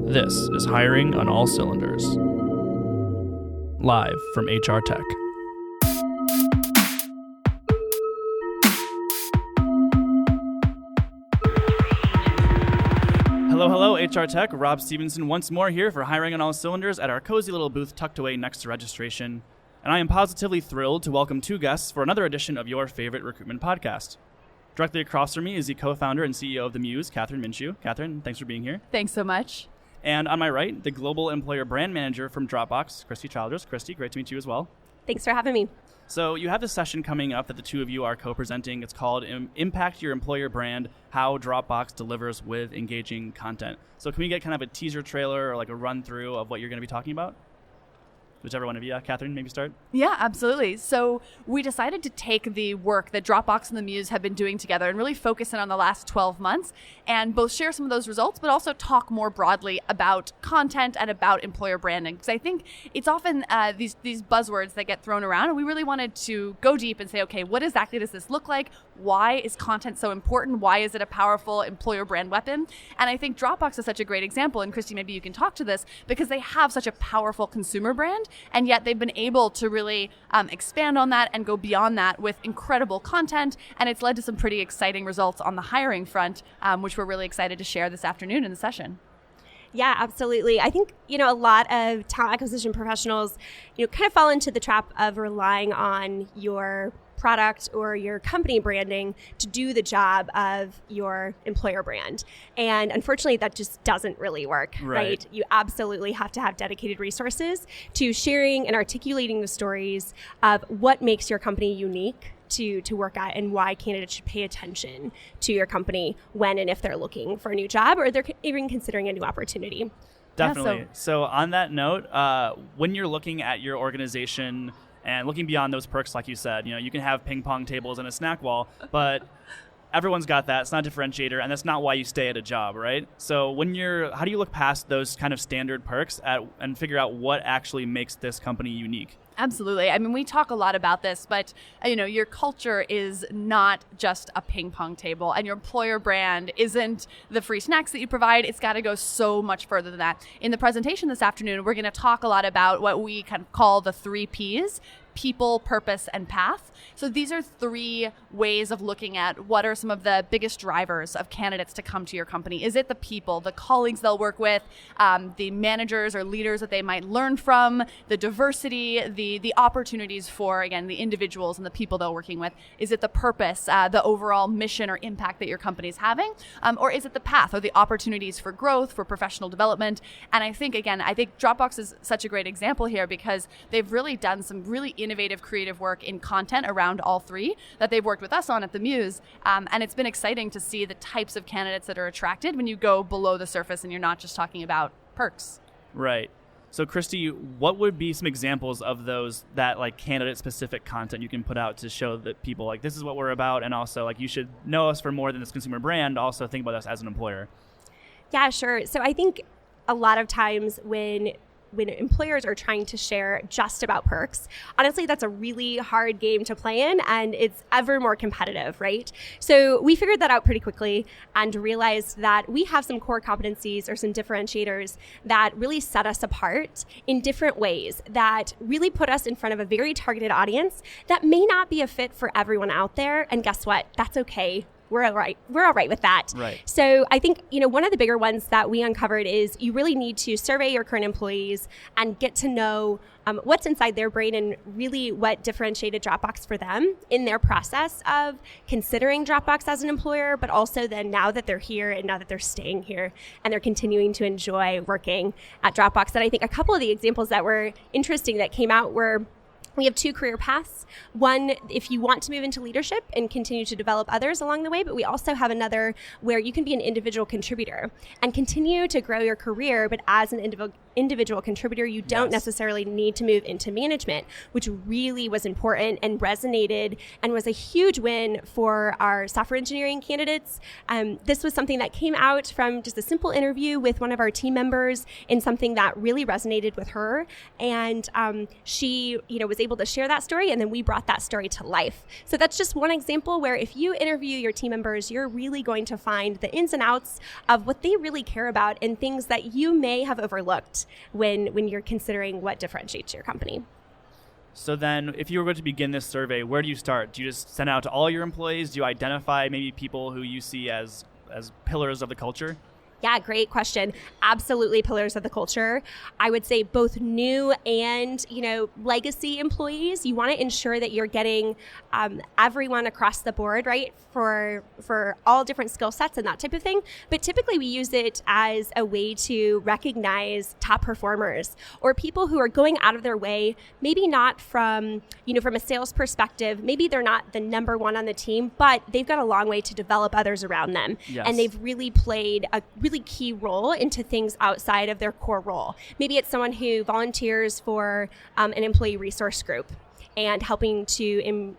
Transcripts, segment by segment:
This is Hiring on All Cylinders. Live from HR Tech. Hello, HR Tech. Rob Stevenson once more here for Hiring on All Cylinders at our cozy little booth tucked away next to registration. And I am positively thrilled to welcome two guests for another edition of your favorite recruitment podcast. Directly across from me is the co-founder and CEO of the Muse, Kathryn Minshew. Kathryn, thanks for being here. Thanks so much. And on my right, the Global Employer Brand Manager from Dropbox, Christy Childers. Christy, great to meet you as well. Thanks for having me. So you have this session coming up that the two of you are co-presenting. It's called Impact Your Employer Brand, How Dropbox Delivers with Engaging Content. So can we get kind of a teaser trailer or like a run through of what you're going to be talking about? Whichever one of you, Kathryn, maybe start. Yeah, absolutely. So we decided to take the work that Dropbox and the Muse have been doing together and really focus in on the last 12 months and both share some of those results, but also talk more broadly about content and about employer branding. Because I think it's often these buzzwords that get thrown around, and we really wanted to go deep and say, okay, what exactly does this look like? Why is content so important? Why is it a powerful employer brand weapon? And I think Dropbox is such a great example, and Christy, maybe you can talk to this, because they have such a powerful consumer brand, and yet they've been able to really expand on that and go beyond that with incredible content, and it's led to some pretty exciting results on the hiring front, which we're really excited to share this afternoon in the session. Yeah, absolutely. I think, a lot of talent acquisition professionals, kind of fall into the trap of relying on your product or your company branding to do the job of your employer brand. And unfortunately, that just doesn't really work, right? You absolutely have to have dedicated resources to sharing and articulating the stories of what makes your company unique to work at and why candidates should pay attention to your company when and if they're looking for a new job or they're even considering a new opportunity. Definitely. Yeah, so on that note, when you're looking at your organization and looking beyond those perks, like you said, you can have ping pong tables and a snack wall, but everyone's got that. It's not a differentiator, and that's not why you stay at a job, right? So how do you look past those kind of standard perks and figure out what actually makes this company unique? Absolutely. I mean, we talk a lot about this, but your culture is not just a ping pong table, and your employer brand isn't the free snacks that you provide. It's got to go so much further than that. In the presentation this afternoon, we're going to talk a lot about what we kind of call the 3 Ps: people, purpose, and path. So these are 3 ways of looking at what are some of the biggest drivers of candidates to come to your company. Is it the people, the colleagues they'll work with, the managers or leaders that they might learn from, the diversity, the opportunities for, again, the individuals and the people they're working with? Is it the purpose, the overall mission or impact that your company is having? Or is it the path or the opportunities for growth, for professional development? And I think Dropbox is such a great example here because they've really done some really innovative, creative work in content around all 3 that they've worked with us on at the Muse. And it's been exciting to see the types of candidates that are attracted when you go below the surface and you're not just talking about perks. Right. So Christy, what would be some examples of that like candidate specific content you can put out to show that people like this is what we're about, and also like you should know us for more than this consumer brand, also think about us as an employer? Yeah, sure. So I think a lot of times when employers are trying to share just about perks, honestly, that's a really hard game to play in, and it's ever more competitive, right? So we figured that out pretty quickly and realized that we have some core competencies or some differentiators that really set us apart in different ways that really put us in front of a very targeted audience that may not be a fit for everyone out there. And guess what? That's okay. We're all right. We're all right with that. Right. So I think, one of the bigger ones that we uncovered is you really need to survey your current employees and get to know what's inside their brain and really what differentiated Dropbox for them in their process of considering Dropbox as an employer, but also then now that they're here and now that they're staying here and they're continuing to enjoy working at Dropbox. And I think a couple of the examples that were interesting that came out were we have 2 career paths. One, if you want to move into leadership and continue to develop others along the way, but we also have another where you can be an individual contributor and continue to grow your career, but as an individual contributor, you don't necessarily need to move into management, which really was important and resonated and was a huge win for our software engineering candidates. This was something that came out from just a simple interview with one of our team members and something that really resonated with her. And she, was able to share that story, and then we brought that story to life. So that's just one example where if you interview your team members, you're really going to find the ins and outs of what they really care about and things that you may have overlooked when you're considering what differentiates your company. So then if you were going to begin this survey, where do you start? Do you just send it out to all your employees? Do you identify maybe people who you see as pillars of the culture? Yeah, great question. Absolutely pillars of the culture. I would say both new and, legacy employees. You want to ensure that you're getting everyone across the board, right, for all different skill sets and that type of thing. But typically we use it as a way to recognize top performers or people who are going out of their way, maybe not from a sales perspective. Maybe they're not the number one on the team, but they've got a long way to develop others around them. Yes. And they've really played a really key role into things outside of their core role. Maybe it's someone who volunteers for an employee resource group and helping to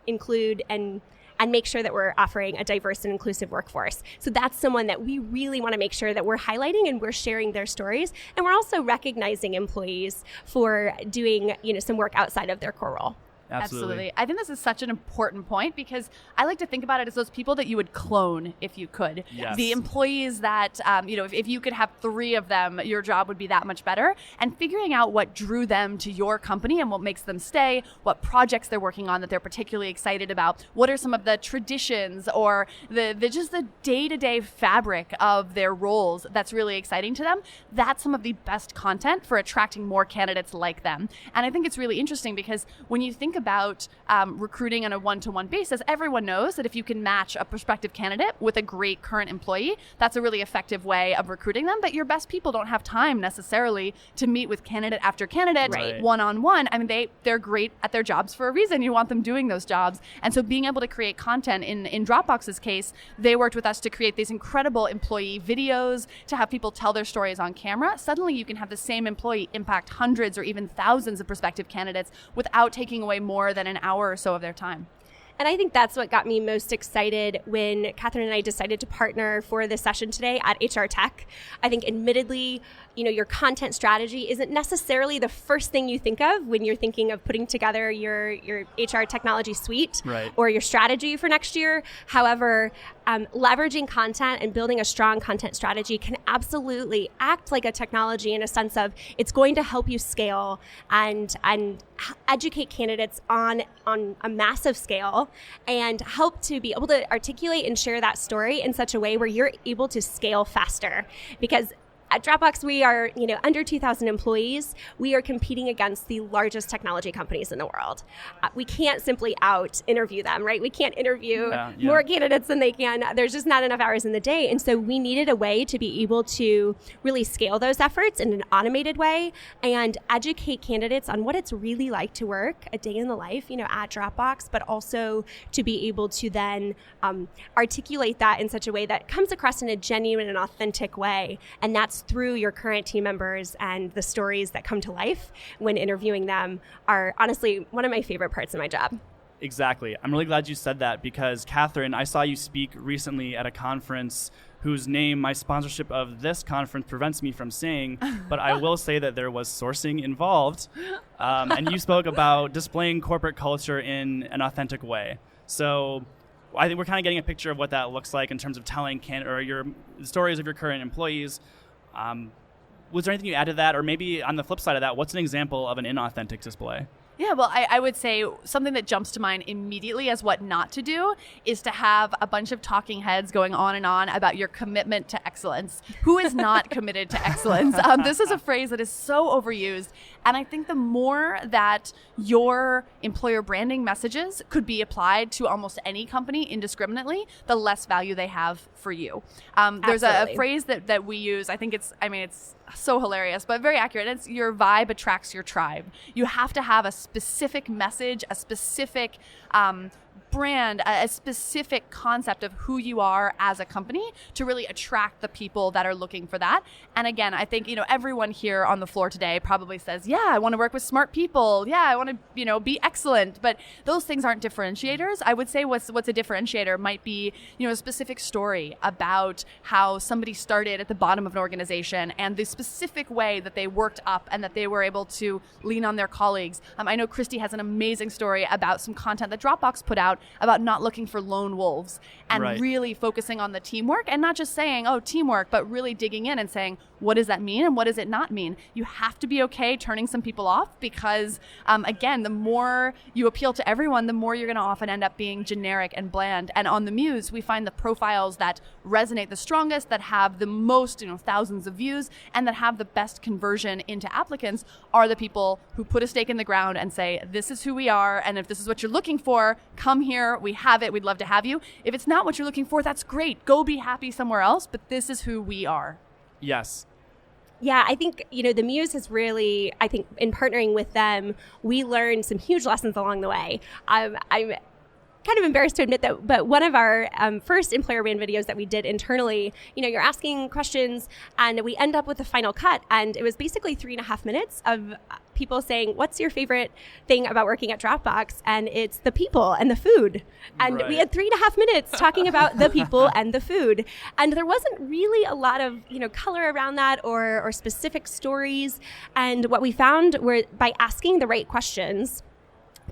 include and make sure that we're offering a diverse and inclusive workforce. So that's someone that we really want to make sure that we're highlighting and we're sharing their stories. And we're also recognizing employees for doing some work outside of their core role. Absolutely. I think this is such an important point because I like to think about it as those people that you would clone if you could. Yes. The employees that, if you could have 3 of them, your job would be that much better. And figuring out what drew them to your company and what makes them stay, what projects they're working on that they're particularly excited about, what are some of the traditions or the day-to-day fabric of their roles that's really exciting to them. That's some of the best content for attracting more candidates like them. And I think it's really interesting because when you think about recruiting on a one-to-one basis, everyone knows that if you can match a prospective candidate with a great current employee, that's a really effective way of recruiting them. But your best people don't have time necessarily to meet with candidate after candidate Right. one-on-one. I mean, they're great at their jobs for a reason. You want them doing those jobs. And so being able to create content in Dropbox's case, they worked with us to create these incredible employee videos to have people tell their stories on camera. Suddenly you can have the same employee impact hundreds or even thousands of prospective candidates without taking away more than an hour or so of their time. And I think that's what got me most excited when Kathryn and I decided to partner for this session today at HR Tech. I think admittedly, your content strategy isn't necessarily the first thing you think of when you're thinking of putting together your HR technology suite Right. or your strategy for next year. However, leveraging content and building a strong content strategy can absolutely act like a technology in a sense of it's going to help you scale and educate candidates on a massive scale and help to be able to articulate and share that story in such a way where you're able to scale faster. Because at Dropbox, we are, under 2,000 employees. We are competing against the largest technology companies in the world. We can't simply out-interview them, right? We can't interview more candidates than they can. There's just not enough hours in the day. And so we needed a way to be able to really scale those efforts in an automated way and educate candidates on what it's really like to work a day in the life, at Dropbox, but also to be able to then articulate that in such a way that comes across in a genuine and authentic way. And that's through your current team members, and the stories that come to life when interviewing them are honestly one of my favorite parts of my job. Exactly. I'm really glad you said that because, Kathryn, I saw you speak recently at a conference whose name my sponsorship of this conference prevents me from saying, but I will say that there was sourcing involved. And you spoke about displaying corporate culture in an authentic way. So I think we're kind of getting a picture of what that looks like in terms of telling your stories of your current employees. Was there anything you add to that? Or maybe on the flip side of that, what's an example of an inauthentic display? Yeah, well, I would say something that jumps to mind immediately as what not to do is to have a bunch of talking heads going on and on about your commitment to excellence. Who is not committed to excellence? This is a phrase that is so overused. And I think the more that your employer branding messages could be applied to almost any company indiscriminately, the less value they have for you. There's a phrase that we use. I think it's so hilarious, but very accurate. It's your vibe attracts your tribe. You have to have a specific message, a specific brand, a specific concept of who you are as a company to really attract the people that are looking for that. And again, I think, everyone here on the floor today probably says, yeah, I want to work with smart people. Yeah, I want to, be excellent. But those things aren't differentiators. I would say what's a differentiator might be, a specific story about how somebody started at the bottom of an organization and the specific way that they worked up and that they were able to lean on their colleagues. I know Christy has an amazing story about some content that Dropbox put out about not looking for lone wolves and really focusing on the teamwork and not just saying, oh, teamwork, but really digging in and saying, what does that mean and what does it not mean? You have to be okay turning some people off because, again, the more you appeal to everyone, the more you're going to often end up being generic and bland. And on the Muse, we find the profiles that resonate the strongest, that have the most, thousands of views, and that have the best conversion into applicants are the people who put a stake in the ground and say, this is who we are, and if this is what you're looking for, come here, we have it, we'd love to have you. If it's not what you're looking for, that's great. Go be happy somewhere else, but this is who we are. Yes. Yeah, I think, the Muse has really, I think in partnering with them, we learned some huge lessons along the way. I'm kind of embarrassed to admit that, but one of our first employer brand videos that we did internally, you're asking questions and we end up with the final cut. And it was basically 3.5 minutes of people saying, what's your favorite thing about working at Dropbox? And it's the people and the food. And we had 3.5 minutes talking about the people and the food. And there wasn't really a lot of, color around that or specific stories. And what we found were by asking the right questions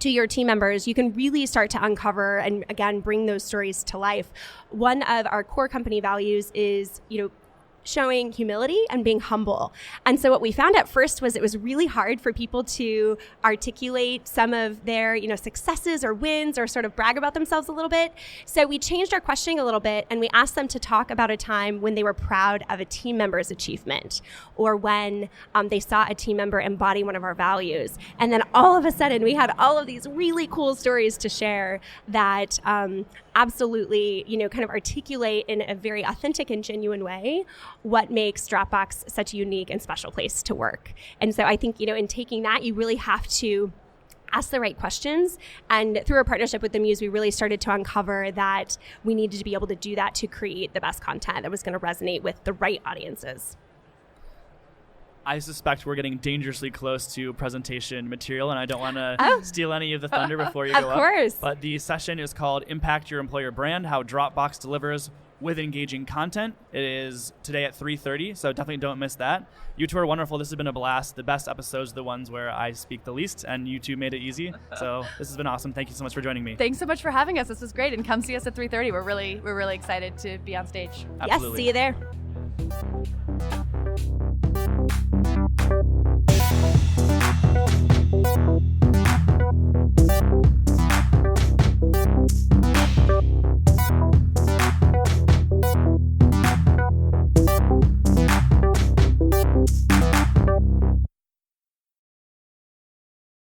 to your team members, you can really start to uncover and, again, bring those stories to life. One of our core company values is, showing humility and being humble. And so what we found at first was it was really hard for people to articulate some of their, successes or wins or sort of brag about themselves a little bit. So we changed our questioning a little bit and we asked them to talk about a time when they were proud of a team member's achievement or when they saw a team member embody one of our values. And then all of a sudden we had all of these really cool stories to share that absolutely, kind of articulate in a very authentic and genuine way what makes Dropbox such a unique and special place to work. And so I think, in taking that, you really have to ask the right questions. And through our partnership with the Muse, we really started to uncover that we needed to be able to do that to create the best content that was going to resonate with the right audiences. I suspect we're getting dangerously close to presentation material, and I don't want to steal any of the thunder before you go up. Of course. But the session is called Impact Your Employer Brand, How Dropbox Delivers with Engaging Content. It is today at 3:30, so definitely don't miss that. You two are wonderful. This has been a blast. The best episodes are the ones where I speak the least, and you two made it easy. So this has been awesome. Thank you so much for joining me. Thanks so much for having us. This was great, and come see us at 3:30. We're really excited to be on stage. Absolutely. Yes, see you there.